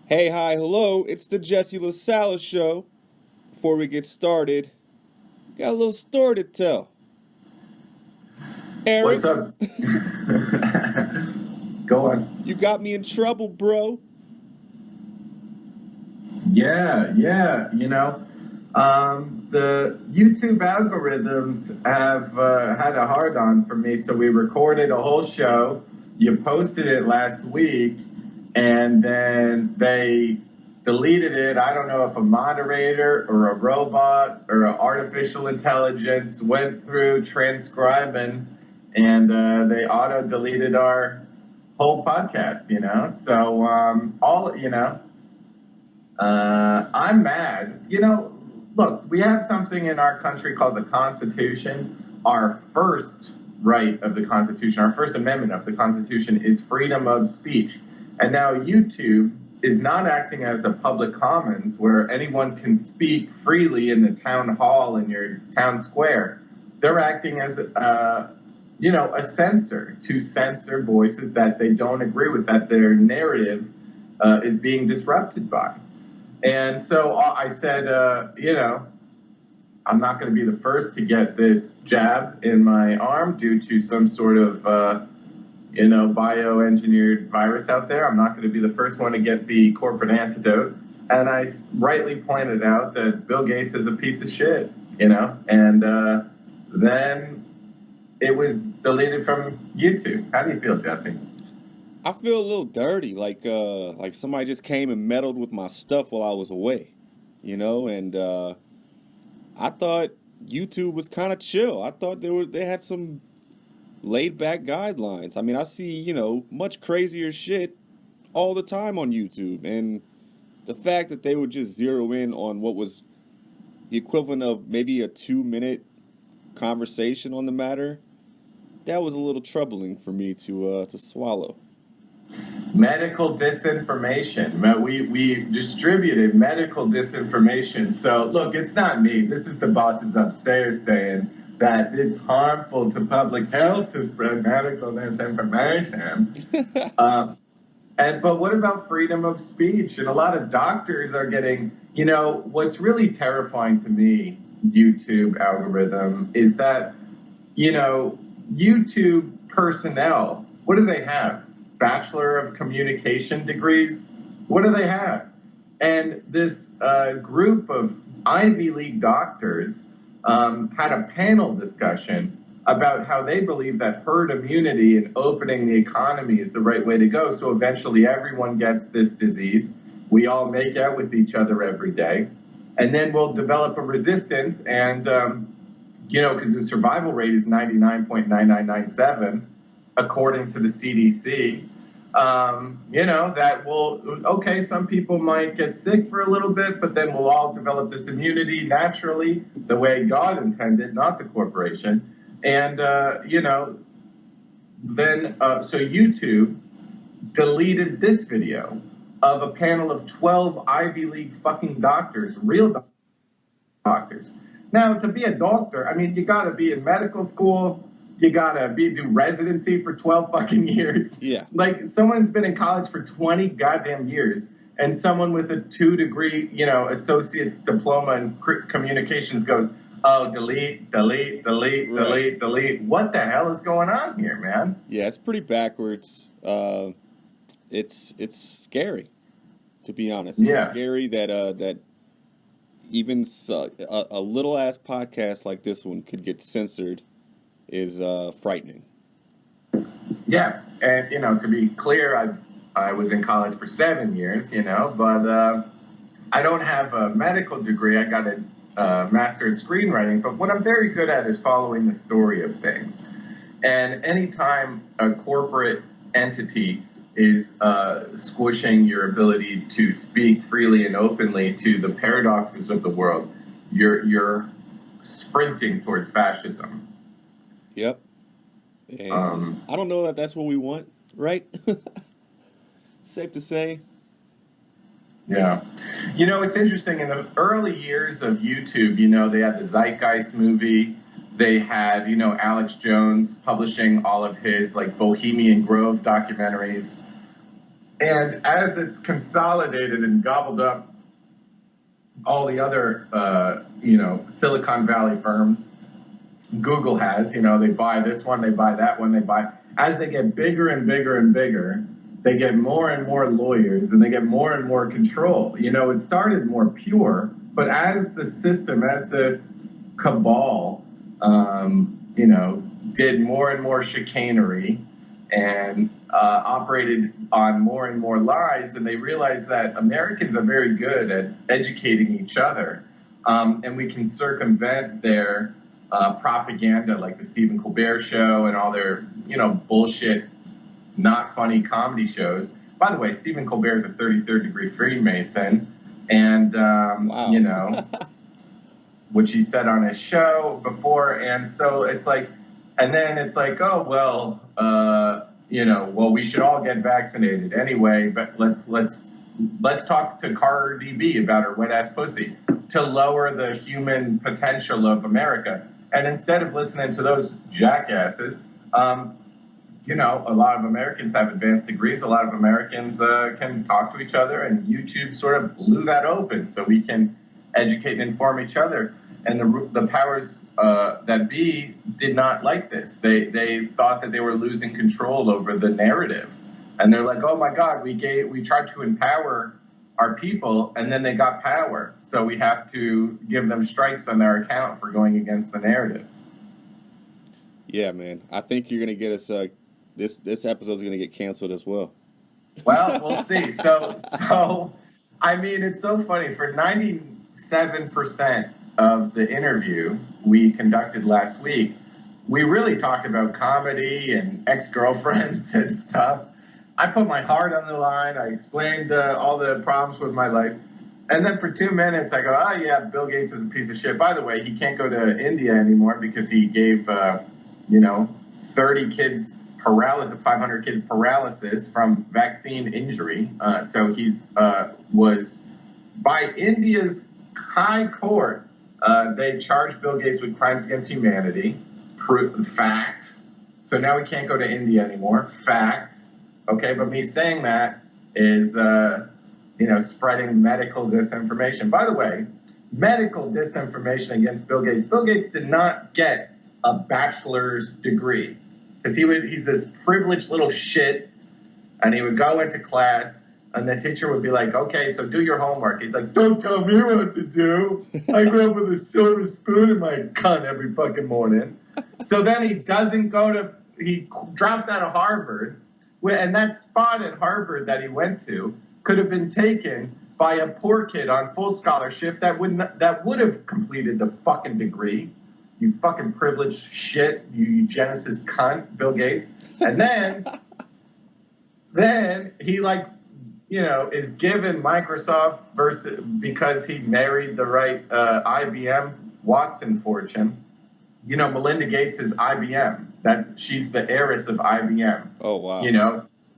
Hey, hi, hello. It's the LaSala show. Before we get started, got a little story to tell. What's Eric, up? Go on. you got me in trouble, bro. Yeah. The YouTube algorithms have had a hard on for me, so we recorded a whole show. You posted it last week, and then they deleted it. I don't know if a moderator or a robot or an artificial intelligence went through transcribing, and they auto deleted our whole podcast. So I'm mad. Look, we have something in our country called the Constitution. Our first right of the Constitution, our First Amendment of the Constitution is freedom of speech. And now YouTube is not acting as a public commons where anyone can speak freely in the town hall in your town square. They're acting as a censor to censor voices that they don't agree with, that their narrative is being disrupted by. And so I said, I'm not going to be the first to get this jab in my arm due to some sort of, bioengineered virus out there. I'm not going to be the first one to get the corporate antidote. And I rightly pointed out that Bill Gates is a piece of shit, and then it was deleted from YouTube. How do you feel, Jesse? I feel a little dirty, like somebody just came and meddled with my stuff while I was away, and I thought YouTube was kind of chill. I thought they had some laid back guidelines. I mean, I see, much crazier shit all the time on YouTube, and the fact that they would just zero in on what was the equivalent of maybe a 2-minute conversation on the matter, that was a little troubling for me to swallow. Medical disinformation. We distributed medical disinformation. So, look, it's not me. This is the bosses upstairs saying that it's harmful to public health to spread medical disinformation. But what about freedom of speech? And a lot of doctors are getting, what's really terrifying to me, YouTube algorithm, is that, YouTube personnel, what do they have? Bachelor of Communication degrees? What do they have? And this group of Ivy League doctors had a panel discussion about how they believe that herd immunity and opening the economy is the right way to go. So eventually everyone gets this disease. We all make out with each other every day. And then we'll develop a resistance and, because the survival rate is 99.9997, according to the CDC, that some people might get sick for a little bit, but then we'll all develop this immunity naturally, the way God intended, not the corporation. And, so YouTube deleted this video of a panel of 12 Ivy League fucking doctors, real doctors. Now, to be a doctor, I mean, you got to be in medical school. You got to do residency for 12 fucking years. Yeah. Like, someone's been in college for 20 goddamn years, and someone with a 2-degree, associate's diploma in communications goes, oh, delete. What the hell is going on here, man? Yeah, it's pretty backwards. It's scary, to be honest. It's scary that even a little ass podcast like this one could get censored is frightening. Yeah, and to be clear, I was in college for 7 years, but I don't have a medical degree. I got a master in screenwriting, but what I'm very good at is following the story of things. And anytime a corporate entity is squishing your ability to speak freely and openly to the paradoxes of the world, you're sprinting towards fascism. Yep. And I don't know that that's what we want, right? Safe to say. Yeah. It's interesting. In the early years of YouTube, they had the Zeitgeist movie. They had, Alex Jones publishing all of his, Bohemian Grove documentaries. And as it's consolidated and gobbled up all the other, Silicon Valley firms, Google has, they buy this one, they buy that one, as they get bigger and bigger and bigger, they get more and more lawyers and they get more and more control. It started more pure, but as the system, as the cabal, did more and more chicanery and operated on more and more lies, and they realized that Americans are very good at educating each other, and we can circumvent their propaganda, like the Stephen Colbert Show and all their, bullshit, not funny comedy shows. By the way, Stephen Colbert is a 33rd degree Freemason, and, wow. which he said on his show before. And so it's like, and then it's like, oh, well, we should all get vaccinated anyway, but let's talk to Cardi B about her wet ass pussy to lower the human potential of America. And instead of listening to those jackasses, a lot of Americans have advanced degrees. A lot of Americans can talk to each other, and YouTube sort of blew that open so we can educate and inform each other. And the powers that be did not like this. They thought that they were losing control over the narrative. And they're like, oh my God, we tried to empower our people, and then they got power. So we have to give them strikes on their account for going against the narrative. Yeah, man. I think you're going to get us, this episode's going to get canceled as well. Well, we'll see. So, I mean, it's so funny. For 97% of the interview we conducted last week, we really talked about comedy and ex-girlfriends and stuff. I put my heart on the line. I explained all the problems with my life. And then for 2 minutes, I go, oh, yeah, Bill Gates is a piece of shit. By the way, he can't go to India anymore because he gave, 30 kids paralysis, 500 kids paralysis from vaccine injury. So he's was, by India's high court, they charged Bill Gates with crimes against humanity. Fact. So now he can't go to India anymore. Fact. Okay, but me saying that is, spreading medical disinformation. By the way, medical disinformation against Bill Gates. Bill Gates did not get a bachelor's degree because he's this privileged little shit, and he would go into class, and the teacher would be like, okay, so do your homework. He's like, don't tell me what to do. I grew up with a silver spoon in my cunt every fucking morning. So then he drops out of Harvard. And that spot at Harvard that he went to could have been taken by a poor kid on full scholarship that would have completed the fucking degree. You fucking privileged shit, you eugenicist cunt, Bill Gates. And then he is given Microsoft because he married the right IBM Watson fortune. Melinda Gates is IBM. She's the heiress of IBM. Oh, wow.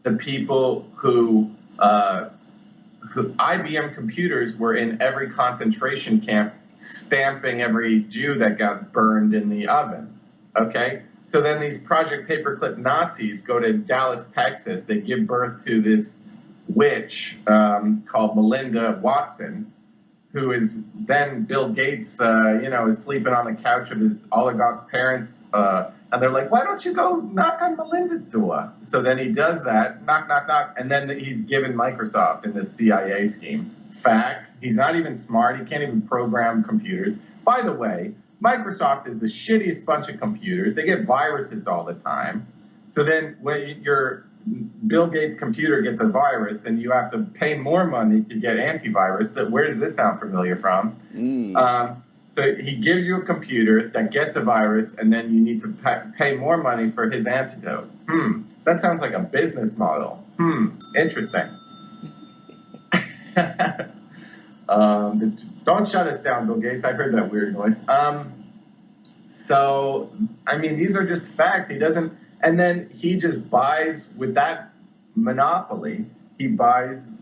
The people who IBM computers were in every concentration camp, stamping every Jew that got burned in the oven. Okay? So then these Project Paperclip Nazis go to Dallas, Texas. They give birth to this witch called Melinda Watson, who is then Bill Gates, is sleeping on the couch of his oligarch parents. And they're like, why don't you go knock on Melinda's door? So then he does that, knock, knock, knock. And then he's given Microsoft in this CIA scheme. Fact, he's not even smart. He can't even program computers. By the way, Microsoft is the shittiest bunch of computers. They get viruses all the time. So then when your Bill Gates' computer gets a virus, then you have to pay more money to get antivirus. Where does this sound familiar from? So he gives you a computer that gets a virus, and then you need to pay more money for his antidote. That sounds like a business model. Interesting. Don't shut us down, Bill Gates. I heard that weird noise. So, I mean, these are just facts. He doesn't... And then he just buys, with that monopoly, he buys,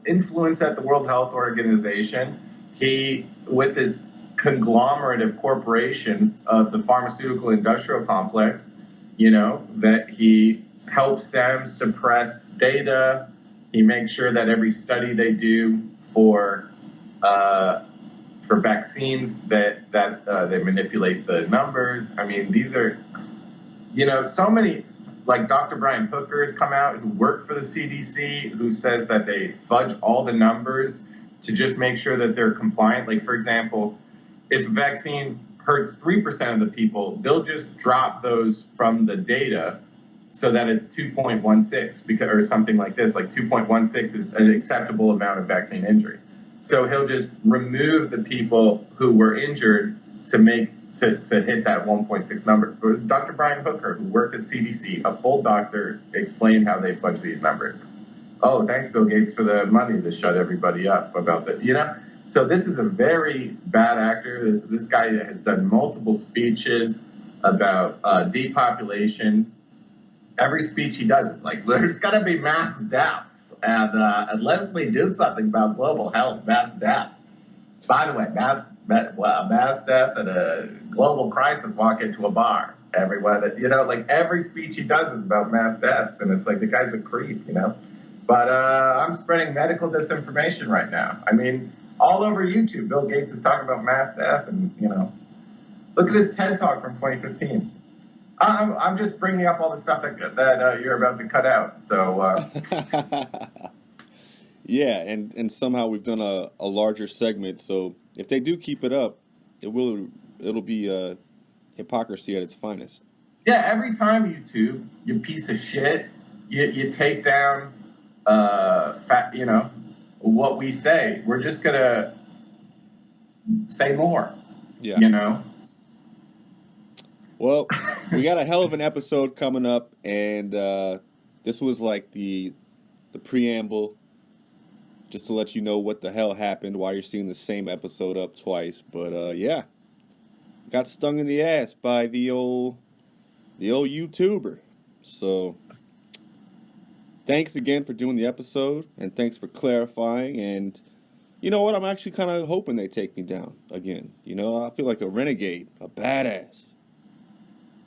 influence at the World Health Organization. With his conglomerate of corporations of the pharmaceutical industrial complex, that he helps them suppress data, He makes sure that every study they do for vaccines that they manipulate the numbers. I mean, these are, so many, like Dr. Brian Hooker has come out, who worked for the CDC, who says that they fudge all the numbers to just make sure that they're compliant. Like, for example, if a vaccine hurts 3% of the people, they'll just drop those from the data so that it's 2.16 or something like this. Like 2.16 is an acceptable amount of vaccine injury. So he'll just remove the people who were injured to hit that 1.6 number. Dr. Brian Hooker, who worked at CDC, a full doctor, explained how they fudge these numbers. Oh, thanks, Bill Gates, for the money to shut everybody up about that. So this is a very bad actor. This guy has done multiple speeches about depopulation. Every speech he does is like, there's going to be mass deaths. And unless we do something about global health, mass death. By the way, mass death and a global crisis, walk into a bar. Everyone, like every speech he does is about mass deaths. And it's like, the guy's a creep, But I'm spreading medical disinformation right now. I mean, all over YouTube, Bill Gates is talking about mass death. And, look at his TED Talk from 2015. I'm just bringing up all the stuff that you're about to cut out. So, yeah, and somehow we've done a larger segment. So if they do keep it up, it'll be hypocrisy at its finest. Yeah, every time YouTube, you piece of shit, you take down what we say. We're just gonna say more. Yeah. Well, we got a hell of an episode coming up, and this was like the preamble, just to let you know what the hell happened, why you're seeing the same episode up twice. But yeah, got stung in the ass by the old YouTuber. So thanks again for doing the episode, and thanks for clarifying. And you know what? I'm actually kind of hoping they take me down again. I feel like a renegade, a badass.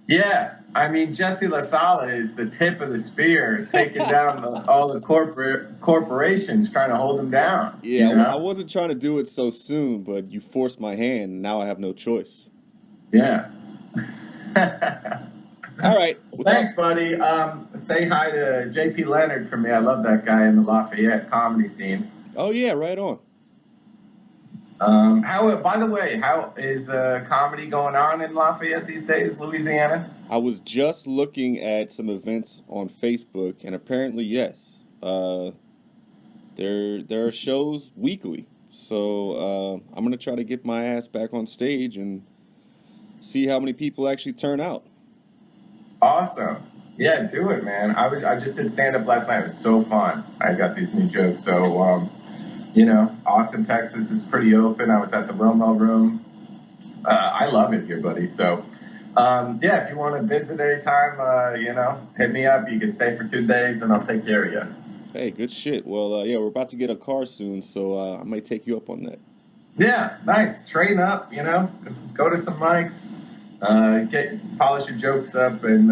Yeah, I mean, Jesse LaSala is the tip of the spear, taking down all the corporations, trying to hold them down. Yeah, well, I wasn't trying to do it so soon, but you forced my hand, and now I have no choice. Yeah. All right. Well, thanks, buddy. Say hi to J.P. Leonard for me. I love that guy in the Lafayette comedy scene. Oh, yeah, right on. By the way, how is comedy going on in Lafayette these days, Louisiana? I was just looking at some events on Facebook, and apparently, yes, there are shows weekly. So I'm gonna try to get my ass back on stage and see how many people actually turn out. Awesome. Yeah, do it, man. I just did stand up last night. It was so fun. I got these new jokes. So Austin, Texas is pretty open. I was at the Romo Room. I love it here, buddy. So, yeah, if you want to visit anytime, hit me up. You can stay for 2 days, and I'll take care of you. Hey, good shit. Well, yeah, we're about to get a car soon, so I might take you up on that. Yeah, nice. Train up, go to some mics, polish your jokes up, and,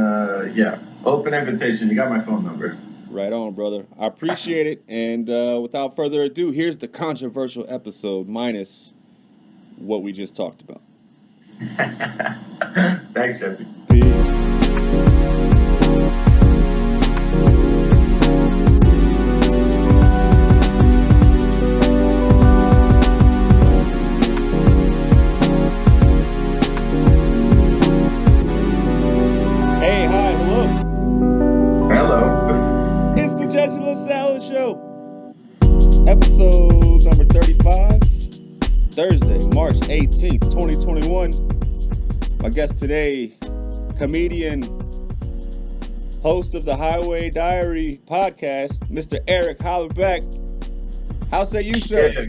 yeah, open invitation. You got my phone number. Right on, brother. I appreciate it. And without further ado, here's the controversial episode minus what we just talked about. Thanks, Jesse. Peace. Jesse LaSala Show, episode number 35, Thursday, March 18th, 2021. My guest today, comedian, host of the Highway Diary podcast, Mr. Eric Hollerbach. How say you, sir? Yeah.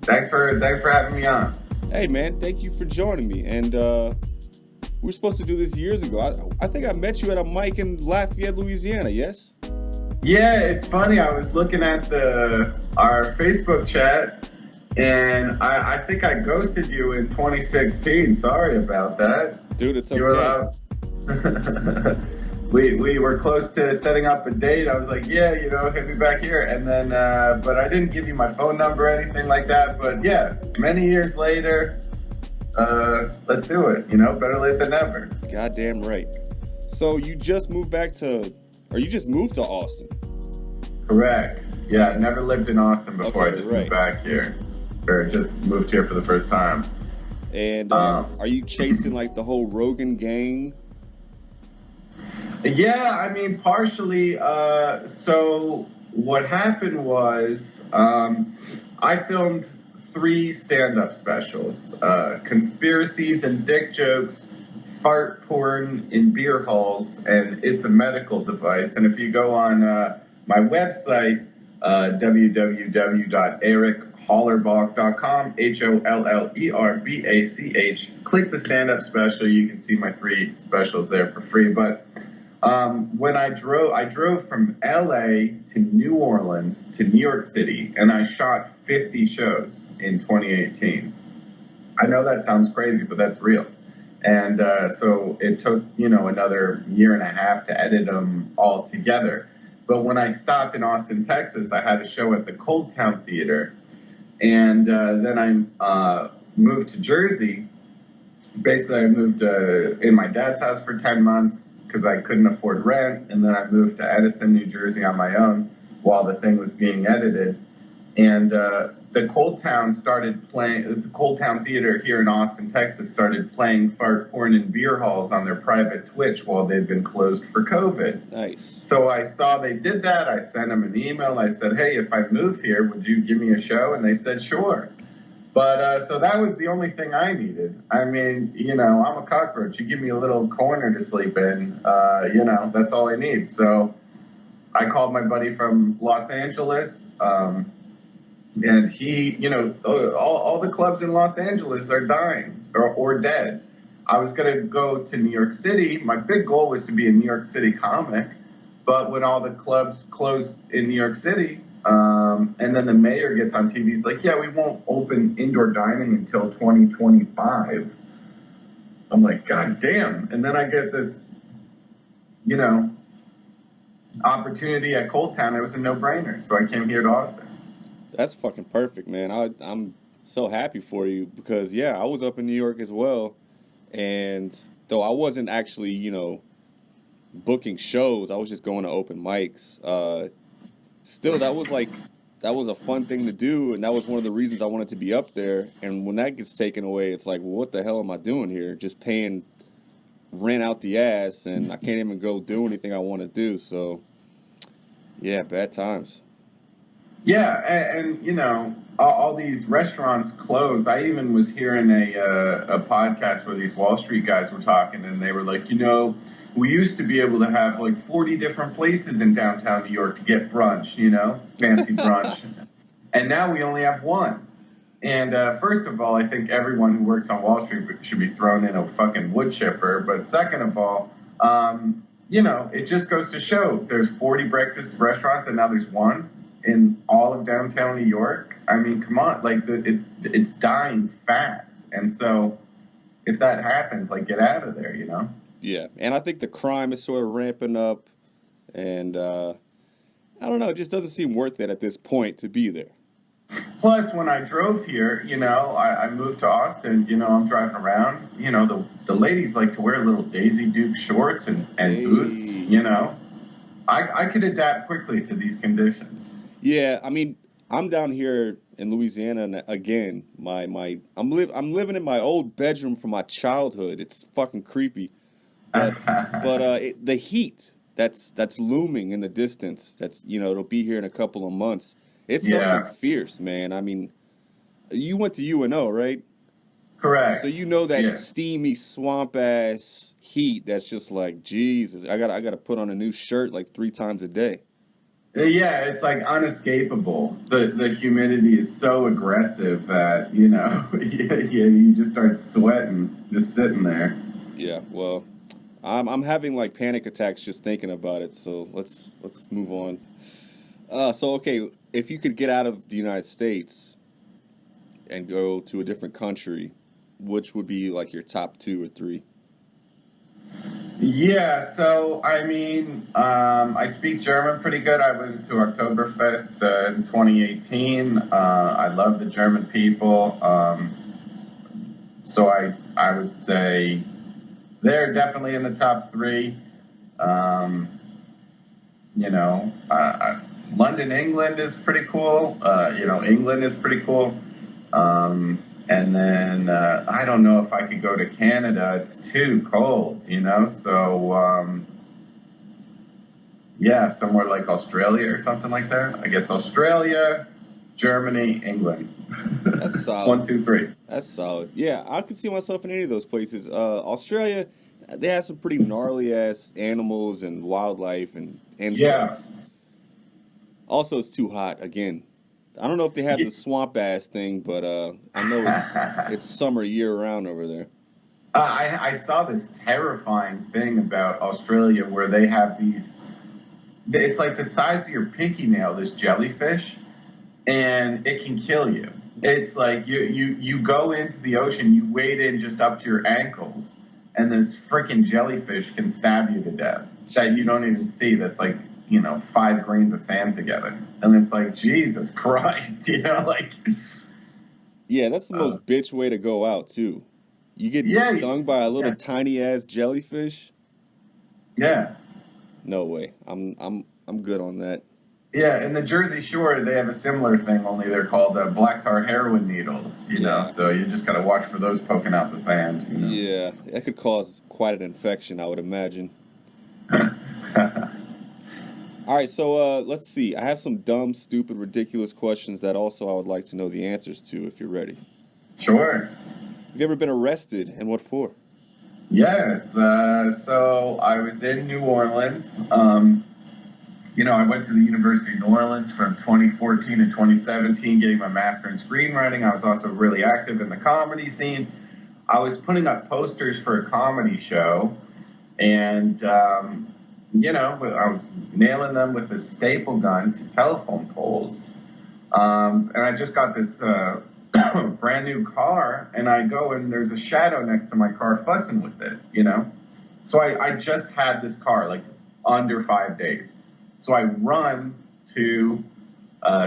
Thanks for having me on. Hey, man, thank you for joining me. And we were supposed to do this years ago. I think I met you at a mic in Lafayette, Louisiana, yes? Yeah, it's funny. I was looking at our Facebook chat, and I think I ghosted you in 2016. Sorry about that. Dude, it's okay. we were close to setting up a date. I was like, yeah, hit me back here. And then, but I didn't give you my phone number or anything like that. But yeah, many years later, let's do it. Better late than never. Goddamn right. So you just moved you just moved to Austin? Correct. Yeah, I never lived in Austin before. Okay, I just moved back here, or just moved here for the first time. And are you chasing like the whole Rogan gang? Yeah, I mean, partially. So what happened was I filmed 3 stand-up specials: Conspiracies and Dick Jokes, Fart Porn in Beer Halls, and It's a Medical Device. And if you go on my website, www.erichollerbach.com, HOLLERBACH, click the stand-up special. You can see my 3 specials there for free. But when I drove from LA to New Orleans to New York City, and I shot 50 shows in 2018. I know that sounds crazy, but that's real. And so it took, another year and a half to edit them all together. But when I stopped in Austin, Texas, I had a show at the Cold Town Theater. And then I moved to Jersey. Basically, I moved in my dad's house for 10 months because I couldn't afford rent. And then I moved to Edison, New Jersey on my own while the thing was being edited. And the Cold Town Theater here in Austin, Texas, started playing Fart Porn in Beer Halls on their private Twitch while they'd been closed for COVID. Nice. So I saw they did that. I sent them an email. I said, hey, if I move here, would you give me a show? And they said, sure. But so that was the only thing I needed. I mean, I'm a cockroach. You give me a little corner to sleep in, that's all I need. So I called my buddy from Los Angeles, and he, all the clubs in Los Angeles are dying or dead. I was going to go to New York City. My big goal was to be a New York City comic. But when all the clubs closed in New York City, and then the mayor gets on TV, he's like, yeah, we won't open indoor dining until 2025. I'm like, God damn. And then I get this, opportunity at Cold Town. It was a no-brainer. So I came here to Austin. That's fucking perfect, man. I'm so happy for you because, yeah, I was up in New York as well. And though I wasn't actually, booking shows, I was just going to open mics. Still, that was a fun thing to do. And that was one of the reasons I wanted to be up there. And when that gets taken away, it's like, well, what the hell am I doing here? Just paying rent out the ass, and I can't even go do anything I want to do. So, yeah, bad times. Yeah, and all these restaurants close. I even was hearing a podcast where these Wall Street guys were talking, and they were like, we used to be able to have like 40 different places in downtown New York to get brunch, fancy brunch. And now we only have one. And first of all, I think everyone who works on Wall Street should be thrown in a fucking wood chipper. But second of all, it just goes to show there's 40 breakfast restaurants and now there's one in all of downtown New York. I mean, come on, like it's dying fast. And so if that happens, like get out of there, Yeah, and I think the crime is sort of ramping up, and I don't know, it just doesn't seem worth it at this point to be there. Plus, when I drove here, I moved to Austin, I'm driving around, the ladies like to wear little Daisy Duke shorts and boots, I could adapt quickly to these conditions. Yeah, I mean, I'm down here in Louisiana, and again, I'm living in my old bedroom from my childhood. It's fucking creepy. But the heat that's looming in the distance, it'll be here in a couple of months. It's something fierce, man. I mean, you went to UNO, right? Correct. So that steamy swamp ass heat that's just like, Jesus, I gotta put on a new shirt like 3 times a day. Yeah, it's like unescapable. The humidity is so aggressive that, you just start sweating just sitting there. Yeah, well, I'm having like panic attacks just thinking about it. So let's move on. So okay, if you could get out of the United States and go to a different country, which would be like your top 2 or 3? Yeah, so I mean, I speak German pretty good. I went to Oktoberfest in 2018. I love the German people. So I would say they're definitely in the top three. Um, you know, London, England is pretty cool. England is pretty cool. And then I don't know if I could go to Canada. It's too cold, So yeah, somewhere like Australia or something like that. I guess Australia, Germany, England. That's solid. 1, 2, 3. That's solid. Yeah, I could see myself in any of those places. Australia, they have some pretty gnarly ass animals and wildlife and Yeah. insects. Also, it's too hot again. I don't know if they have the swamp ass thing, but I know it's summer year round over there. I saw this terrifying thing about Australia where they have these. It's like the size of your pinky nail. This jellyfish, and it can kill you. It's like you go into the ocean, you wade in just up to your ankles, and this freaking jellyfish can stab you to death that you don't even see. That's like 5 grains of sand together, and it's like Jesus Christ, like. Yeah, that's the most bitch way to go out too. You get stung by a little tiny ass jellyfish. Yeah. No way. I'm good on that. Yeah, in the Jersey Shore, they have a similar thing, only they're called black tar heroin needles, so you just got to watch for those poking out the sand. Yeah, that could cause quite an infection, I would imagine. All right, so let's see. I have some dumb, stupid, ridiculous questions that also I would like to know the answers to if you're ready. Sure. Have you ever been arrested, and what for? Yes, so I was in New Orleans. I went to the University of New Orleans from 2014 to 2017, getting my master in screenwriting. I was also really active in the comedy scene. I was putting up posters for a comedy show, and, I was nailing them with a staple gun to telephone poles. And I just got this brand new car, and I go and there's a shadow next to my car fussing with it, So I just had this car, like, under 5 days. So I run to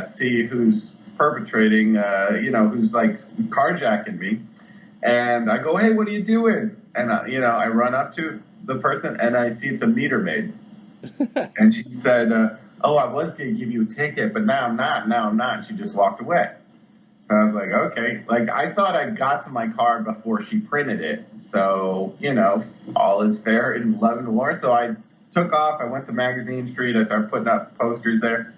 see who's perpetrating, who's like carjacking me. And I go, hey, what are you doing? And, I run up to the person and I see it's a meter maid. And she said, I was going to give you a ticket, but now I'm not. And she just walked away. So I was like, okay. Like, I thought I got to my car before she printed it. So, all is fair in love and war. So I took off. I went to Magazine Street. I started putting up posters there.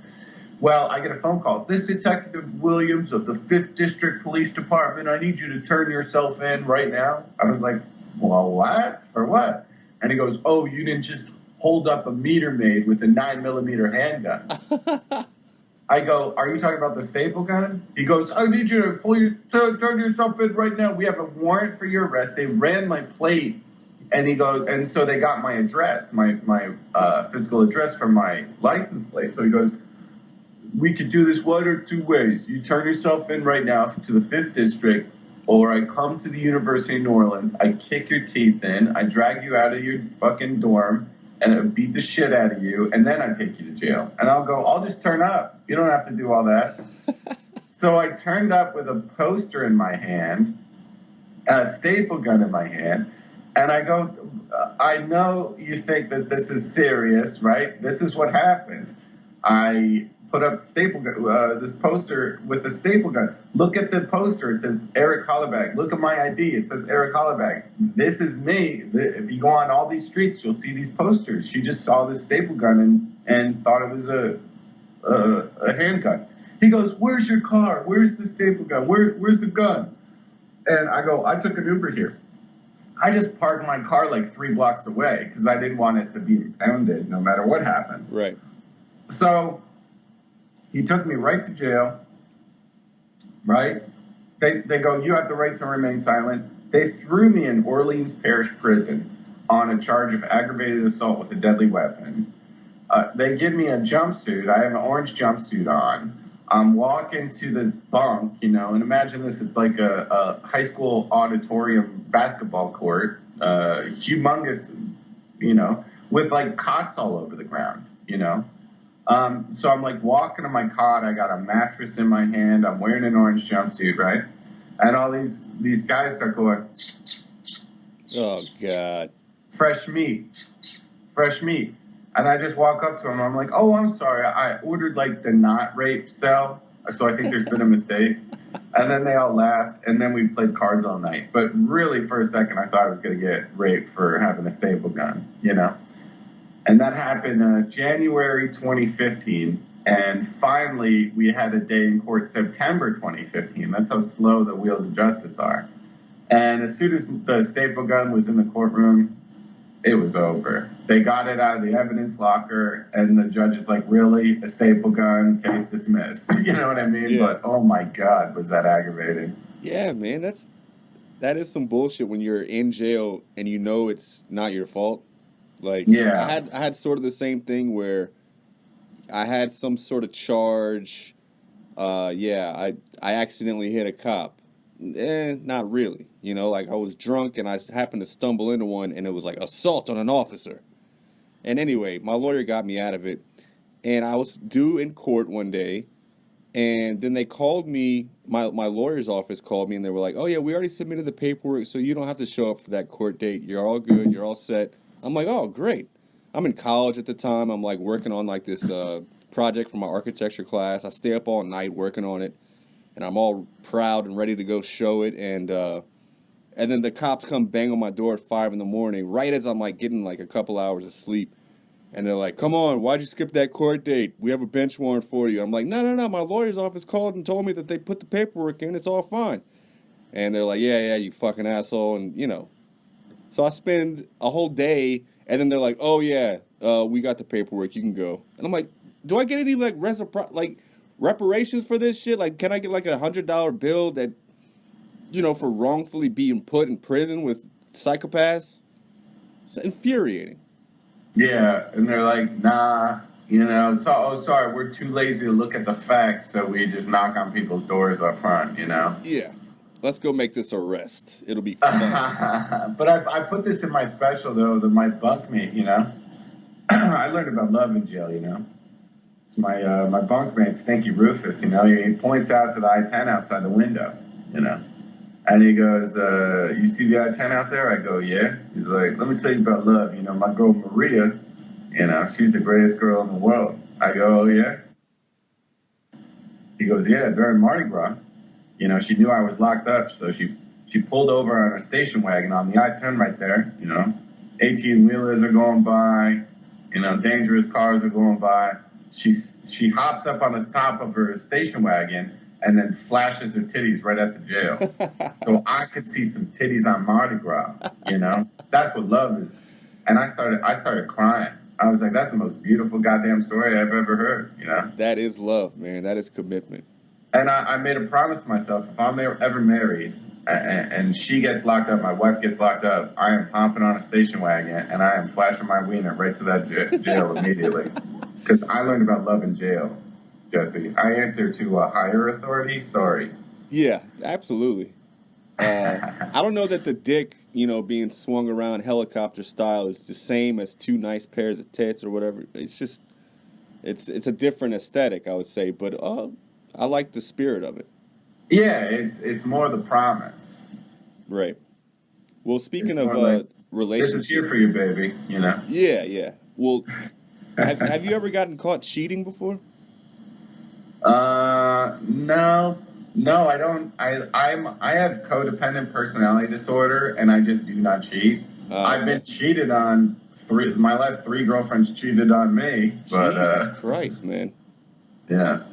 Well, I get a phone call. This Detective Williams of the 5th District Police Department. I need you to turn yourself in right now. I was like, well, what? For what? And he goes, oh, you didn't just hold up a meter maid with a 9mm handgun. I go, are you talking about the staple gun? He goes, I need you to turn yourself in right now. We have a warrant for your arrest. They ran my plate. And he goes, and so they got my address, my physical address from my license plate. So he goes, we could do this one or two ways. You turn yourself in right now to the 5th District, or I come to the University of New Orleans, I kick your teeth in, I drag you out of your fucking dorm, and I beat the shit out of you, and then I take you to jail. And I'll just turn up. You don't have to do all that. So I turned up with a poster in my hand, a staple gun in my hand, and I go, I know you think that this is serious, right? This is what happened. I put up this poster with a staple gun. Look at the poster. It says Eric Hollerbach. Look at my ID. It says Eric Hollerbach. This is me. If you go on all these streets, you'll see these posters. She just saw this staple gun and thought it was a handgun. He goes, where's your car? Where's the staple gun? Where's the gun? And I go, I took an Uber here. I just parked my car like 3 blocks away because I didn't want it to be impounded no matter what happened. Right. So he took me right to jail, right? They go, you have the right to remain silent. They threw me in Orleans Parish Prison on a charge of aggravated assault with a deadly weapon. They give me a jumpsuit. I have an orange jumpsuit on. I'm walking to this bunk, and imagine this. It's like a high school auditorium basketball court, humongous, with like cots all over the ground, So I'm like walking to my cot. I got a mattress in my hand. I'm wearing an orange jumpsuit, right? And all these guys start going, Oh, God. fresh meat, fresh meat. And I just walk up to them. I'm like, oh, I'm sorry. I ordered like the not rape cell. So I think there's been a mistake. And then they all laughed. And then we played cards all night. But really, for a second, I thought I was going to get raped for having a staple gun, And that happened January 2015. And finally, we had a day in court September 2015. That's how slow the wheels of justice are. And as soon as the staple gun was in the courtroom, it was over. They got it out of the evidence locker, and the judge is like, really? A staple gun? Case dismissed. You know what I mean? Yeah. But, oh, my God, was that aggravating. Yeah, man, that is some bullshit when you're in jail and you know it's not your fault. Like, Yeah. I had sort of the same thing where I had some sort of charge. I accidentally hit a cop. Not really. Like I was drunk and I happened to stumble into one and it was like assault on an officer. And anyway, my lawyer got me out of it. And I was due in court one day. And then they called me, my lawyer's office called me and they were like, oh yeah, we already submitted the paperwork, so you don't have to show up for that court date. You're all good. You're all set. I'm like, oh, great. I'm in college at the time. I'm like working on like this project for my architecture class. I stay up all night working on it. And I'm all proud and ready to go show it. And then the cops come bang on my door at 5 a.m, right as I'm like getting like a couple hours of sleep. And they're like, come on, why'd you skip that court date? We have a bench warrant for you. I'm like, no, my lawyer's office called and told me that they put the paperwork in. It's all fine. And they're like, yeah, you fucking asshole. And, So I spend a whole day, and then they're like, oh, yeah, we got the paperwork. You can go. And I'm like, do I get any, like, reparations for this shit? Like, can I get, like, $100 bill that, for wrongfully being put in prison with psychopaths? It's infuriating. Yeah, and they're like, nah, sorry, we're too lazy to look at the facts, so we just knock on people's doors up front, Yeah, let's go make this arrest. It'll be fun. But I put this in my special, though, that my bunkmate, I learned about love in jail, So my bunkmate, Stinky Rufus, he points out to the I-10 outside the window, And he goes, you see the I-10 out there? I go, yeah. He's like, let me tell you about love. My girl Maria, she's the greatest girl in the world. I go, oh, yeah? He goes, yeah, during Mardi Gras. She knew I was locked up, so she pulled over on a station wagon on the I-10 right there. 18-wheelers are going by. Dangerous cars are going by. She hops up on the top of her station wagon and then flashes her titties right at the jail. So I could see some titties on Mardi Gras, That's what love is. And I started crying. I was like, that's the most beautiful goddamn story I've ever heard, That is love, man. That is commitment. And I made a promise to myself, if I'm ever married and she gets locked up, my wife gets locked up, I am hopping on a station wagon and I am flashing my wiener right to that jail immediately. Because I learned about love in jail. Jesse, I answer to a higher authority. Sorry. Yeah, absolutely. I don't know that the dick, being swung around helicopter style is the same as two nice pairs of tits or whatever. It's just, it's a different aesthetic, I would say. But I like the spirit of it. Yeah, it's more the promise. Right. Well, speaking of relationships, this is here for you, baby. Yeah. Well, have you ever gotten caught cheating before? No, I don't. I have codependent personality disorder, and I just do not cheat. I've been cheated on. My last 3 girlfriends cheated on me, but Jesus Christ, man. Yeah.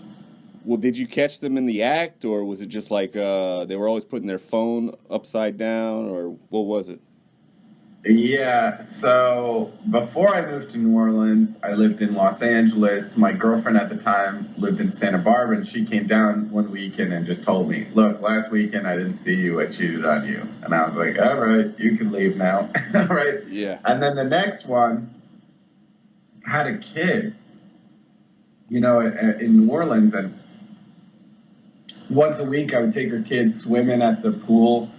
Well, did you catch them in the act, or was it just like they were always putting their phone upside down, or what was it? Yeah, so before I moved to New Orleans, I lived in Los Angeles. My girlfriend at the time lived in Santa Barbara, and she came down one weekend and just told me, look, last weekend I didn't see you, I cheated on you. And I was like, all right, you can leave now. All right? Yeah. And then the next one had a kid, in New Orleans, and once a week I would take her kids swimming at the pool,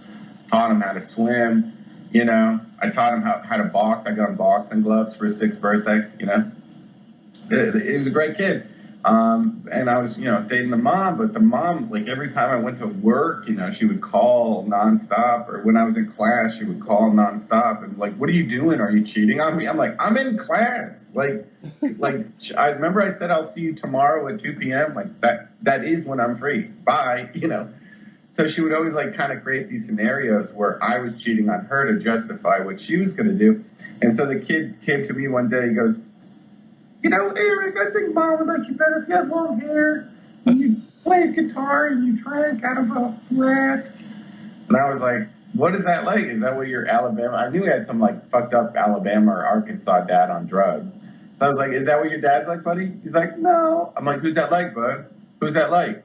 taught them how to swim. You know, I taught him how to box. I got him boxing gloves for his 6th birthday. You know, he was a great kid. And I was, dating the mom, but the mom, like every time I went to work, she would call nonstop, or when I was in class, she would call nonstop and like, what are you doing? Are you cheating on me? I'm like, I'm in class. Like I remember I said, I'll see you tomorrow at 2 p.m. Like that is when I'm free. Bye. So she would always like kind of create these scenarios where I was cheating on her to justify what she was going to do. And so the kid came to me one day, he goes, Eric, I think Mom would like you better if you had long hair and you played guitar and you drank out of a flask. And I was like, what is that like? Is that what your Alabama? I knew he had some like fucked up Alabama or Arkansas dad on drugs. So I was like, is that what your dad's like, buddy? He's like, no. I'm like, who's that like, bud? Who's that like?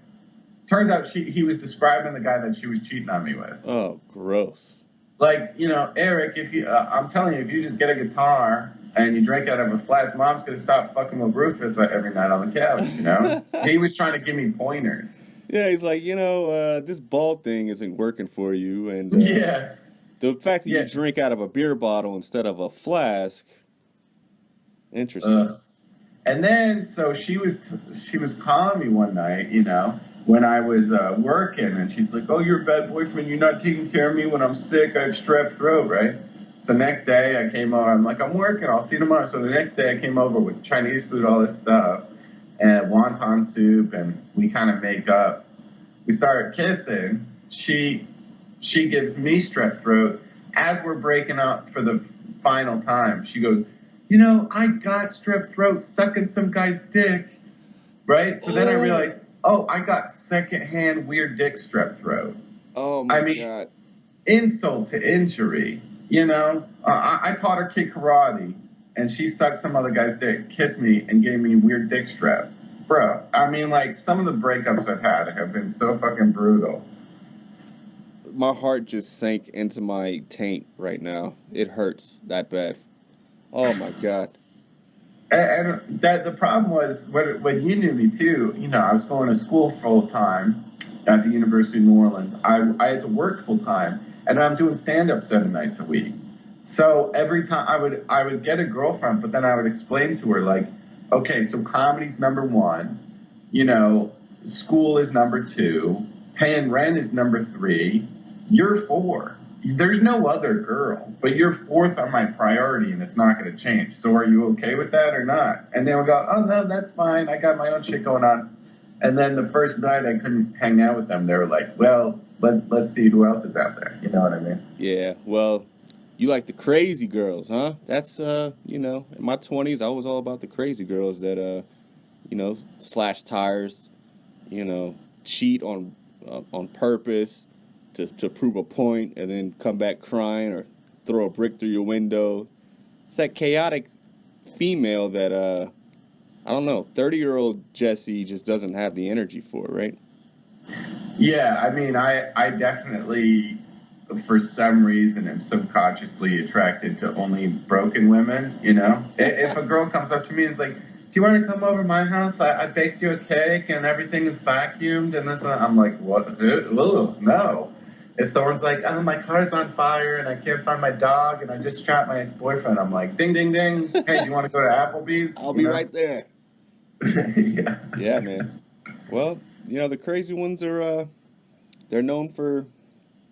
Turns out he was describing the guy that she was cheating on me with. Oh, gross. Like, Eric, if you, I'm telling you, if you just get a guitar and you drink out of a flask, Mom's going to stop fucking with Rufus every night on the couch, He was trying to give me pointers. Yeah, he's like, this ball thing isn't working for you. And the fact that you drink out of a beer bottle instead of a flask, interesting. And then, so she was calling me one night, when I was working, and she's like, oh, you're a bad boyfriend. You're not taking care of me when I'm sick. I have strep throat, right? So next day I came over. I'm like, I'm working. I'll see you tomorrow. So the next day I came over with Chinese food, all this stuff, and wonton soup, and we kind of make up. We started kissing. She gives me strep throat. As we're breaking up for the final time, she goes, I got strep throat sucking some guy's dick, right? So then I realized, I got secondhand weird dick strep throat. Oh, my God. Insult to injury. I taught her kid karate, and she sucked some other guy's dick, kissed me, and gave me weird dick strep. Bro, I mean, like, some of the breakups I've had have been so fucking brutal. My heart just sank into my taint right now. It hurts that bad. Oh, my God. And that the problem was, when you knew me, too, I was going to school full-time at the University of New Orleans. I had to work full-time. And I'm doing stand-up 7 nights a week. So every time I would get a girlfriend, but then I would explain to her, like, okay, so comedy's number 1, school is number 2, paying rent is number 3, you're 4. There's no other girl, but you're 4th on my priority, and it's not going to change. So are you okay with that or not? And they would go, oh, no, that's fine. I got my own shit going on. And then the first night I couldn't hang out with them. They were like, well, let's see who else is out there. You know what I mean? Yeah, well, you like the crazy girls, huh? That's, in my 20s, I was all about the crazy girls that, slash tires, cheat on purpose to prove a point and then come back crying or throw a brick through your window. It's that chaotic female that, 30-year-old Jesse just doesn't have the energy for, right? Yeah, I mean, I definitely, for some reason, am subconsciously attracted to only broken women, If a girl comes up to me and is like, do you want to come over to my house? I baked you a cake and everything is vacuumed and this and that. I'm like, what? Ugh, no. If someone's like, oh, my car's on fire and I can't find my dog and I just shot my ex-boyfriend, I'm like, ding, ding, ding. Hey, do you want to go to Applebee's? I'll be right there. Yeah. Yeah, man. Well, the crazy ones are, they're known for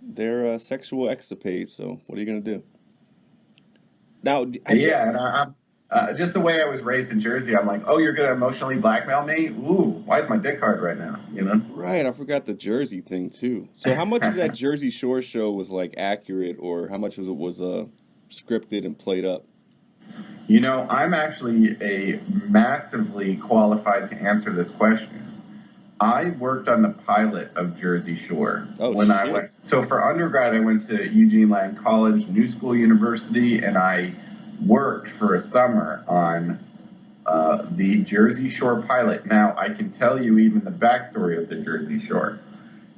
their sexual escapades, so what are you going to do? Now, and I'm just the way I was raised in Jersey, I'm like, oh, you're going to emotionally blackmail me? Ooh, why is my dick hard right now, Right, I forgot the Jersey thing, too. So how much of that Jersey Shore show was, like, accurate, or how much was scripted and played up? I'm actually a massively qualified to answer this question. I worked on the pilot of Jersey Shore I went. So for undergrad, I went to Eugene Lang College, New School University, and I worked for a summer on the Jersey Shore pilot. Now, I can tell you even the backstory of the Jersey Shore.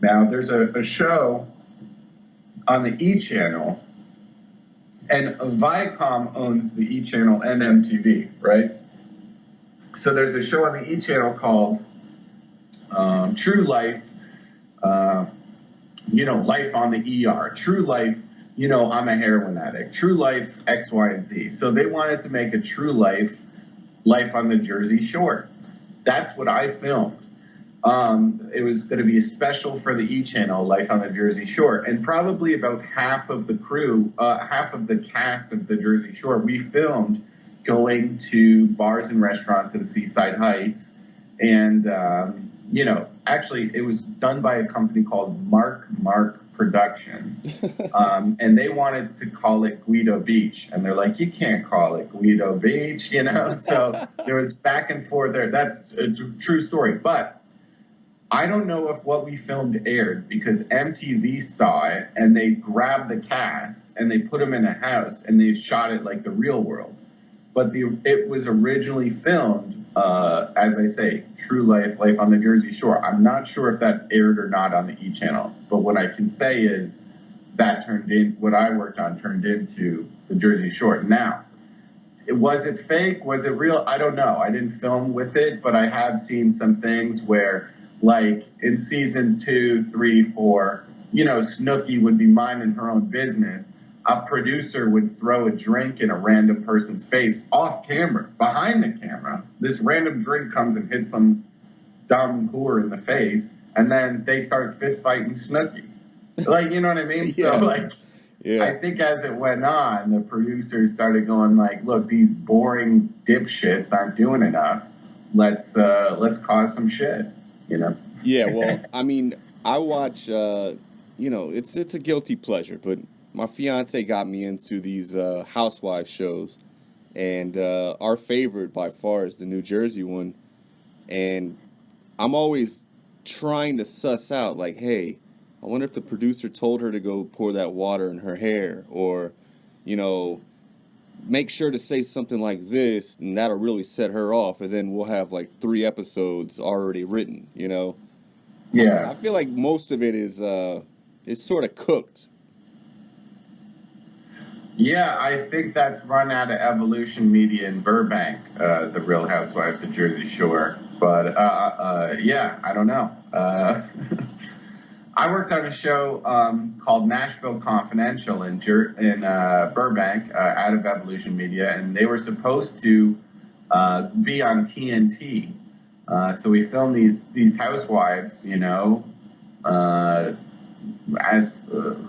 Now, there's a show on the E! Channel, and Viacom owns the E! Channel and MTV, right? So there's a show on the E! Channel called True Life, Life on the ER, True Life I'm a heroin addict. True life, X, Y, and Z. So they wanted to make a true life on the Jersey Shore. That's what I filmed. It was going to be a special for the E! Channel, Life on the Jersey Shore. And probably about half of the crew, half of the cast of the Jersey Shore, we filmed going to bars and restaurants in Seaside Heights. And, actually, it was done by a company called Mark Productions. And they wanted to call it Guido Beach. And they're like, you can't call it Guido Beach, So there was back and forth there. That's a true story. But I don't know if what we filmed aired because MTV saw it and they grabbed the cast and they put them in a house and they shot it like the real world. But it was originally filmed, as I say, true life on the Jersey Shore. I'm not sure if that aired or not on the E! Channel. But what I can say is that what I worked on turned into the Jersey Shore. Now, was it fake? Was it real? I don't know. I didn't film with it, but I have seen some things where, like in season 2, 3, 4, Snooki would be minding her own business. A producer would throw a drink in a random person's face off camera, behind the camera. This random drink comes and hits some dumb whore in the face, and then they start fist fighting Snooki. Like, you know what I mean? Yeah. So, yeah. I think as it went on, the producers started going like, look, these boring dipshits aren't doing enough. Let's cause some shit. Yeah, well, I mean, I watch, it's a guilty pleasure, but my fiance got me into these housewife shows, and our favorite by far is the New Jersey one, and I'm always trying to suss out, like, hey, I wonder if the producer told her to go pour that water in her hair, or, make sure to say something like this, and that'll really set her off, and then we'll have like 3 episodes already written, Yeah. I feel like most of it is sort of cooked. Yeah, I think that's run out of Evolution Media in Burbank, the Real Housewives of Jersey Shore. But yeah, I don't know. I worked on a show called Nashville Confidential in Burbank, out of Evolution Media, and they were supposed to be on TNT. So we filmed these housewives, who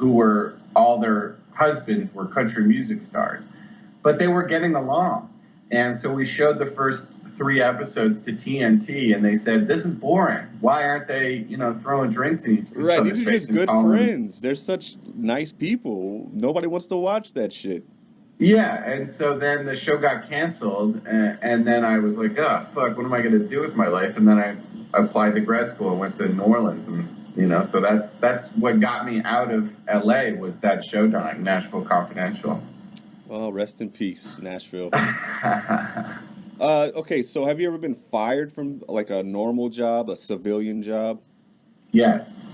were all their husbands were country music stars, but they were getting along, and so we showed the first 3 episodes to TNT, and they said, "This is boring. Why aren't they, throwing drinks in each Right, other's these are face just and good calling them?" friends. They're such nice people. Nobody wants to watch that shit. Yeah, and so then the show got canceled, and then I was like, oh, fuck, what am I going to do with my life? And then I applied to grad school and went to New Orleans, and, so that's what got me out of L.A. was that show dying, Nashville Confidential. Well, rest in peace, Nashville. Okay, so have you ever been fired from, like, a normal job, a civilian job? Yes.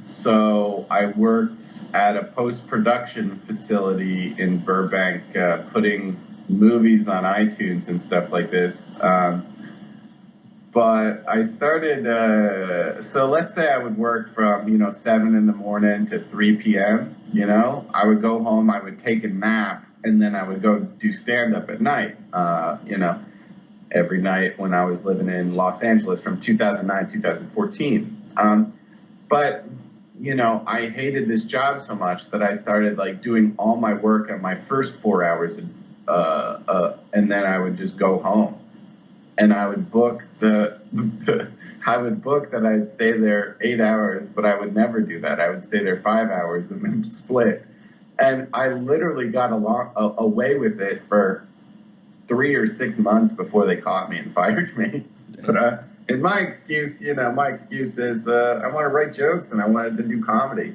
So I worked at a post-production facility in Burbank, putting movies on iTunes and stuff like this. But I started, so let's say I would work from, 7 in the morning to 3 p.m., I would go home, I would take a nap, and then I would go do stand-up at night, every night when I was living in Los Angeles from 2009, 2014. But, I hated this job so much that I started like doing all my work on my first 4 hours, and then I would just go home, and I would book I would book that I'd stay there 8 hours, but I would never do that. I would stay there 5 hours and then split. And I literally got away with it for 3 or 6 months before they caught me and fired me. But and my excuse is I want to write jokes and I wanted to do comedy.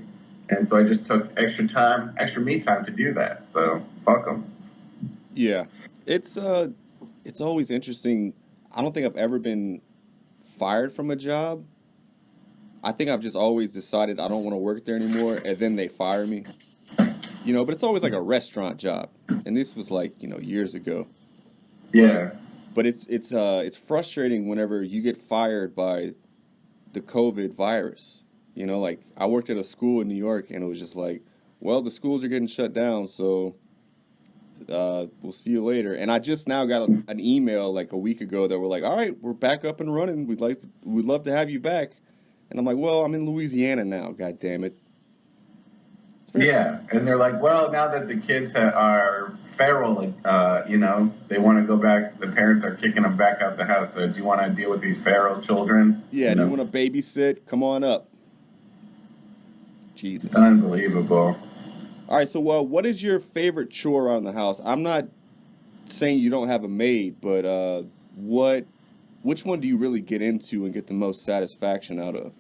And so I just took extra me time to do that. So fuck them. Yeah. It's always interesting. I don't think I've ever been fired from a job. I think I've just always decided I don't want to work there anymore, and then they fire me. But it's always like a restaurant job. And this was like, years ago. Yeah. But it's frustrating whenever you get fired by the COVID virus. Like I worked at a school in New York, and it was just like, Well, the schools are getting shut down, so we'll see you later. And I just now got an email like a week ago that were like, "All right, we're back up and running. We'd love to have you back." And I'm like, "Well, I'm in Louisiana now. God damn it." Yeah, and they're like, well, now that the kids are feral, they want to go back. The parents are kicking them back out the house. So do you want to deal with these feral children? Yeah, do you want to babysit? Come on up. Jesus. Unbelievable. All right, so what is your favorite chore around the house? I'm not saying you don't have a maid, but which one do you really get into and get the most satisfaction out of?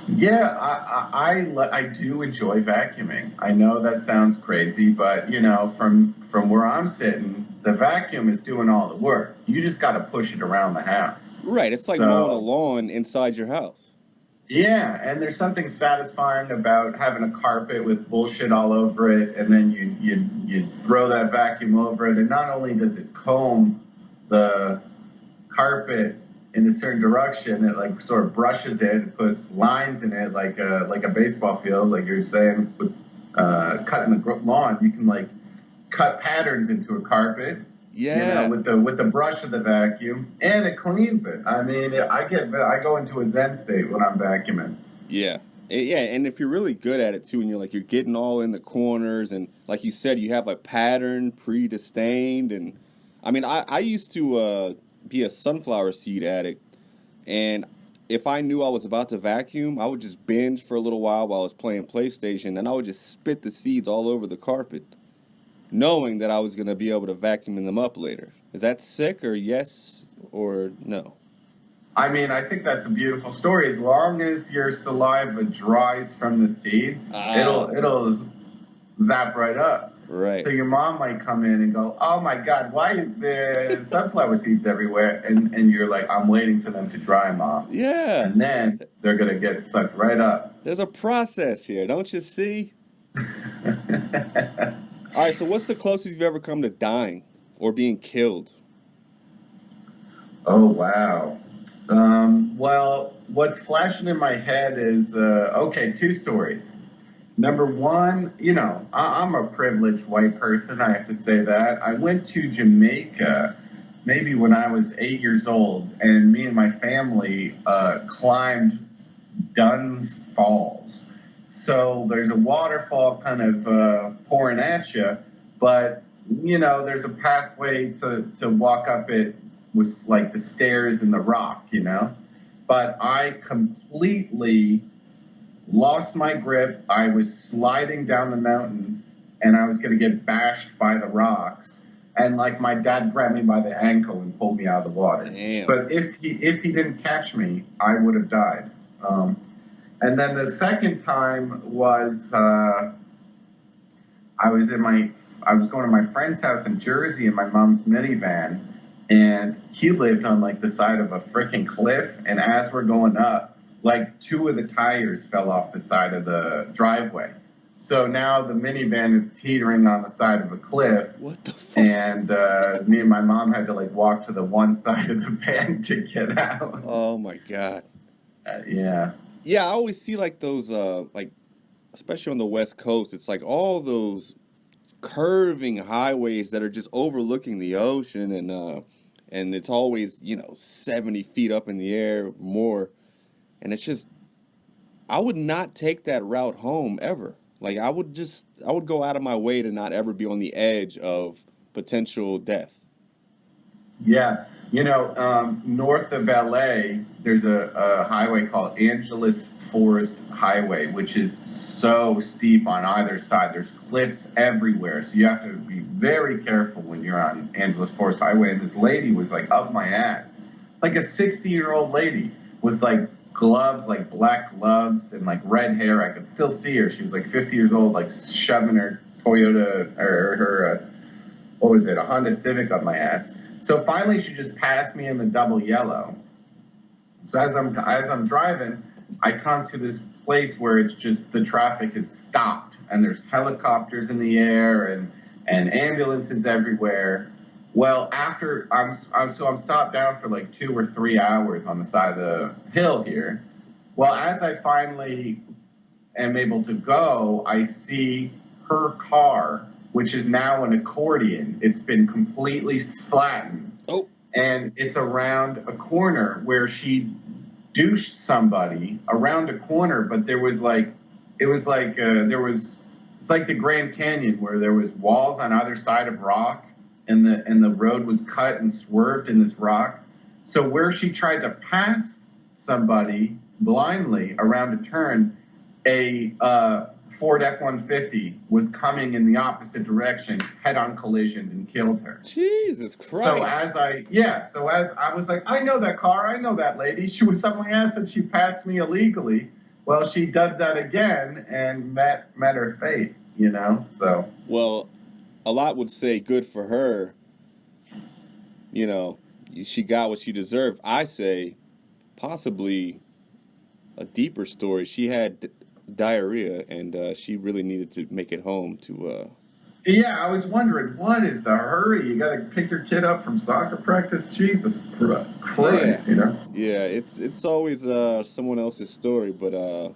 Yeah, I do enjoy vacuuming. I know that sounds crazy, but from where I'm sitting, the vacuum is doing all the work. You just got to push it around the house. Right, it's like mowing a lawn inside your house. Yeah, and there's something satisfying about having a carpet with bullshit all over it, and then you throw that vacuum over it, and not only does it comb the carpet in a certain direction, it like sort of brushes it, puts lines in it like a baseball field, like you're saying with cutting the lawn. You can like cut patterns into a carpet. Yeah, with the brush of the vacuum, and it cleans it. I mean, I go into a zen state when I'm vacuuming. Yeah, and if you're really good at it too, and you're getting all in the corners, and like you said, you have a pattern predistined, and I mean, I used to be a sunflower seed addict, and if I knew I was about to vacuum, I would just binge for a little while I was playing PlayStation, and I would just spit the seeds all over the carpet, knowing that I was going to be able to vacuum them up later. Is that sick, or yes or no? I mean, I think that's a beautiful story. As long as your saliva dries from the seeds, it'll zap right up. Right. So your mom might come in and go, "Oh my God, why is there sunflower seeds everywhere?" And you're like, "I'm waiting for them to dry, Mom." Yeah. And then they're gonna get sucked right up. There's a process here, don't you see? All right, so what's the closest you've ever come to dying or being killed? Oh, wow. Well, what's flashing in my head is, two stories. Number one, I'm a privileged white person, I have to say that. I went to Jamaica maybe when I was 8 years old, and me and my family climbed Dunn's Falls. So there's a waterfall kind of pouring at you, but, there's a pathway to walk up it with, like, the stairs and the rock, But I completely lost my grip. I was sliding down the mountain, and I was going to get bashed by the rocks. And, like, my dad grabbed me by the ankle and pulled me out of the water. Damn. But if he didn't catch me, I would have died. And then the second time was I was going to my friend's house in Jersey in my mom's minivan, and he lived on like the side of a freaking cliff. And as we're going up, like two of the tires fell off the side of the driveway. So now the minivan is teetering on the side of a cliff. What the fuck? And me and my mom had to like walk to the one side of the van to get out. Oh my God. Yeah. Yeah, I always see like those, especially on the West Coast, it's like all those curving highways that are just overlooking the ocean, and it's always 70 feet up in the air more, and it's just I would not take that route home ever. Like I would go out of my way to not ever be on the edge of potential death. Yeah. North of LA, there's a highway called Angelus Forest Highway, which is so steep on either side. There's cliffs everywhere. So you have to be very careful when you're on Angelus Forest Highway. And this lady was like up my ass, like a 60-year-old lady with like gloves, like black gloves and like red hair. I could still see her. She was like 50 years old, like shoving her Toyota or her, a Honda Civic up my ass. So finally, she just passed me in the double yellow. So as I'm driving, I come to this place where it's just the traffic is stopped, and there's helicopters in the air and ambulances everywhere. Well, after I'm stopped down for like 2 or 3 hours on the side of the hill here. Well, as I finally am able to go, I see her car, which is now an accordion. It's been completely flattened. Oh. And it's around a corner where she douched somebody around a corner, but it's like the Grand Canyon where there was walls on either side of rock, and the road was cut and swerved in this rock. So where she tried to pass somebody blindly around a turn, a Ford F-150 was coming in the opposite direction, head-on collisioned, and killed her. Jesus Christ. So as I was like, I know that car, I know that lady. She was on my ass and she passed me illegally. Well, she did that again and met her fate, so. Well, a lot would say good for her. She got what she deserved. I say possibly a deeper story. She had diarrhea, and she really needed to make it home to... Yeah, I was wondering, what is the hurry? You got to pick your kid up from soccer practice? Jesus Christ, Yeah, it's always someone else's story, but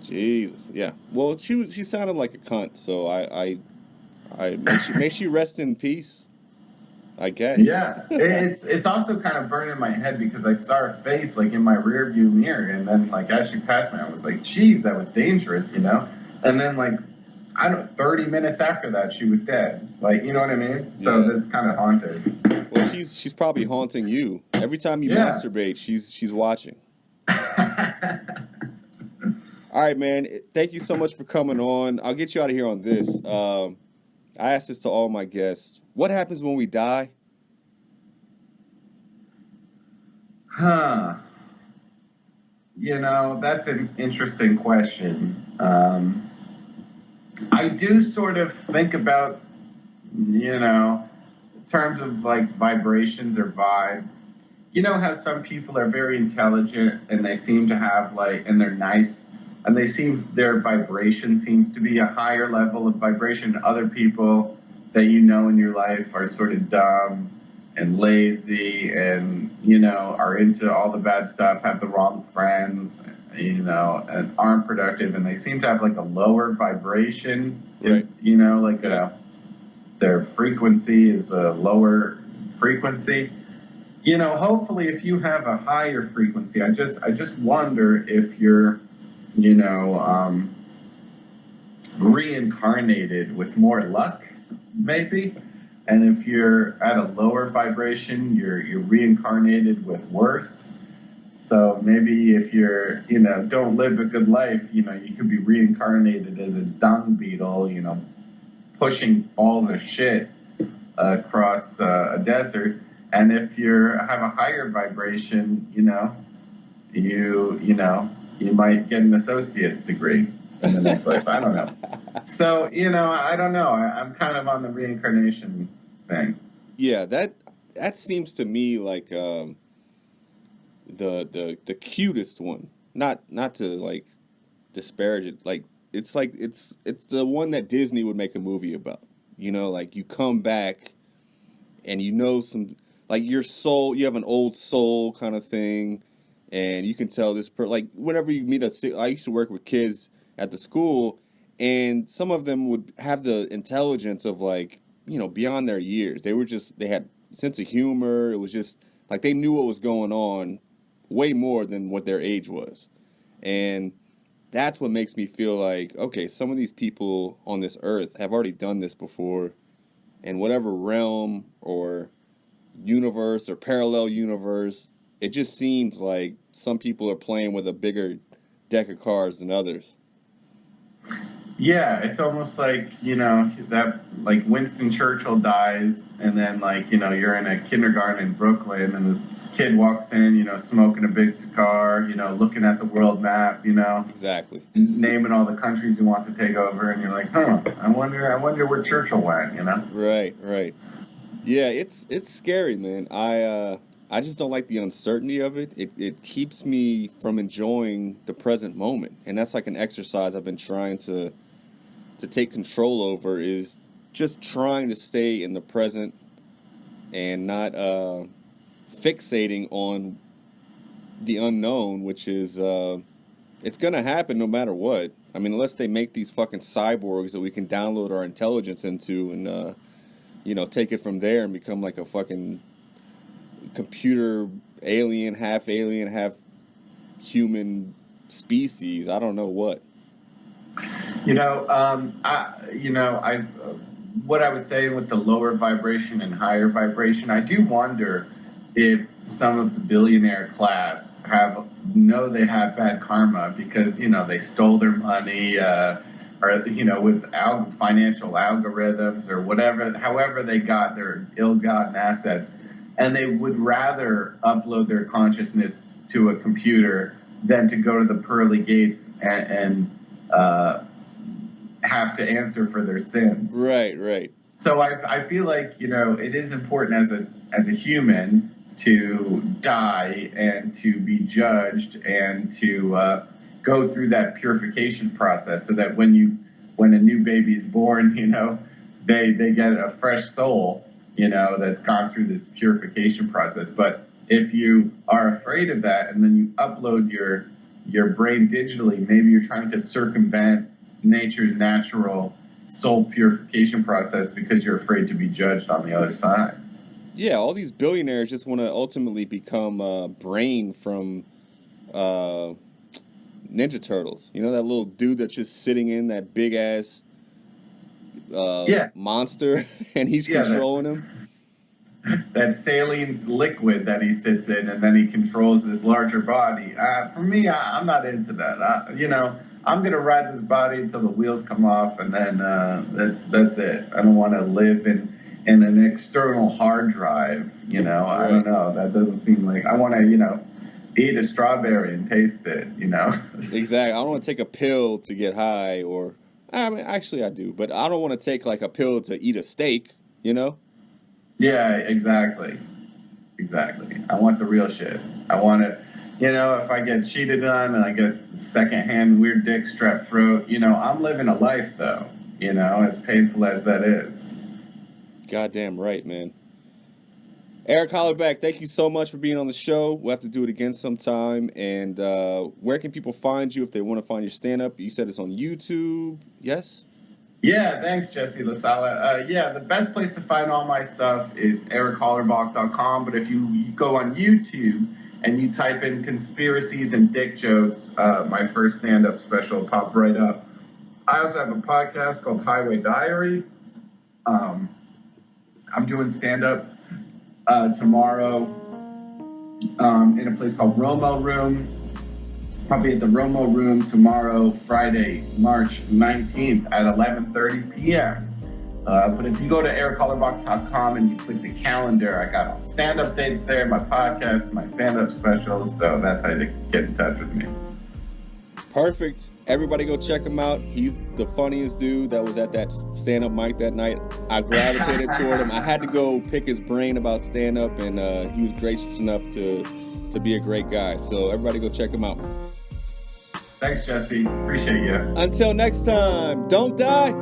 Jesus, yeah. Well, she sounded like a cunt, so I may she rest in peace, I guess. Yeah, it's also kind of burning my head because I saw her face like in my rear view mirror, and then like as she passed me, I was like, geez, that was dangerous, And then like, I don't know, 30 minutes after that, she was dead. Like, you know what I mean? So that's kind of haunted. Well, she's probably haunting you. Every time you masturbate, she's watching. All right, man. Thank you so much for coming on. I'll get you out of here on this. I asked this to all my guests. What happens when we die? That's an interesting question. I do sort of think about, in terms of like vibrations or vibe. You know how some people are very intelligent and they seem to have and they're nice, and their vibration seems to be a higher level of vibration. Other people that in your life are sort of dumb and lazy and, are into all the bad stuff, have the wrong friends, and aren't productive, and they seem to have like a lower vibration, right. Their frequency is a lower frequency. Hopefully if you have a higher frequency, I just wonder if you're, reincarnated with more luck, maybe. And if you're at a lower vibration, you're reincarnated with worse. So maybe if you're, don't live a good life, you could be reincarnated as a dung beetle, pushing balls of shit across a desert. And if you have a higher vibration, you might get an associate's degree in the next life. I don't know. So, I don't know. I'm kind of on the reincarnation thing. Yeah, that seems to me like the cutest one. Not to like disparage it. Like it's the one that Disney would make a movie about. Like you come back and some like your soul, you have an old soul kind of thing, and you can tell this like whenever you meet I used to work with kids at the school, and some of them would have the intelligence of like, beyond their years. They had a sense of humor. It was just like they knew what was going on way more than what their age was. And that's what makes me feel like, okay, some of these people on this earth have already done this before in whatever realm or universe or parallel universe. It just seems like some people are playing with a bigger deck of cards than others. Yeah, it's almost like, that like Winston Churchill dies, and then like, you're in a kindergarten in Brooklyn, and this kid walks in, smoking a big cigar, looking at the world map, Exactly. Naming all the countries he wants to take over, and you're like, I wonder where Churchill went, Right. Yeah, it's scary, man. I just don't like the uncertainty of it. It keeps me from enjoying the present moment. And that's like an exercise I've been trying to take control over, is just trying to stay in the present and not fixating on the unknown, which is It's gonna happen no matter what. I mean, unless they make these fucking cyborgs that we can download our intelligence into and, take it from there and become like a fucking computer half alien, half human species. I don't know what. What I was saying with the lower vibration and higher vibration, I do wonder if some of the billionaire class know they have bad karma because, they stole their money, or, with financial algorithms or whatever, however they got their ill-gotten assets, and they would rather upload their consciousness to a computer than to go to the pearly gates and have to answer for their sins. Right. So I feel like, it is important as a human to die and to be judged and to go through that purification process so that when a new baby is born, they get a fresh soul, that's gone through this purification process. But if you are afraid of that and then you upload your brain digitally, maybe you're trying to circumvent nature's natural soul purification process because you're afraid to be judged on the other side. Yeah, all these billionaires just want to ultimately become Brain from Ninja Turtles. You know, that little dude that's just sitting in that big ass monster, and he's controlling him. That saline's liquid that he sits in, and then he controls this larger body. For me, I'm not into that. I'm gonna ride this body until the wheels come off, and then that's it. I don't want to live in an external hard drive. Right. I don't know. That doesn't seem like I want to. Eat a strawberry and taste it. Exactly. I don't want to take a pill to get high, or I mean, actually I do, but I don't want to take like a pill to eat a steak. Yeah, exactly. I want the real shit. I want it. If I get cheated on and I get secondhand weird dick, strep throat, I'm living a life though, as painful as that is. Goddamn right, man. Eric Hollerbach, thank you so much for being on the show. We'll have to do it again sometime. And where can people find you if they want to find your stand-up? You said it's on YouTube, yes? Yeah, thanks, Jesse LaSala. The best place to find all my stuff is erichollerbach.com. But if you go on YouTube and you type in conspiracies and dick jokes, my first stand-up special will pop right up. I also have a podcast called Highway Diary. I'm doing stand-up tomorrow in a place called Romo Room. Probably at the Romo Room tomorrow, Friday, March 19th at 11:30 p.m. But if you go to erichollerbach.com and you click the calendar, I got all stand-up dates there, my podcast, my stand-up specials, so that's how to get in touch with me. Perfect. Everybody go check him out. He's the funniest dude that was at that stand-up mic that night. I gravitated toward him. I had to go pick his brain about stand-up, and he was gracious enough to be a great guy. So everybody go check him out. Thanks, Jesse. Appreciate you. Until next time, don't die.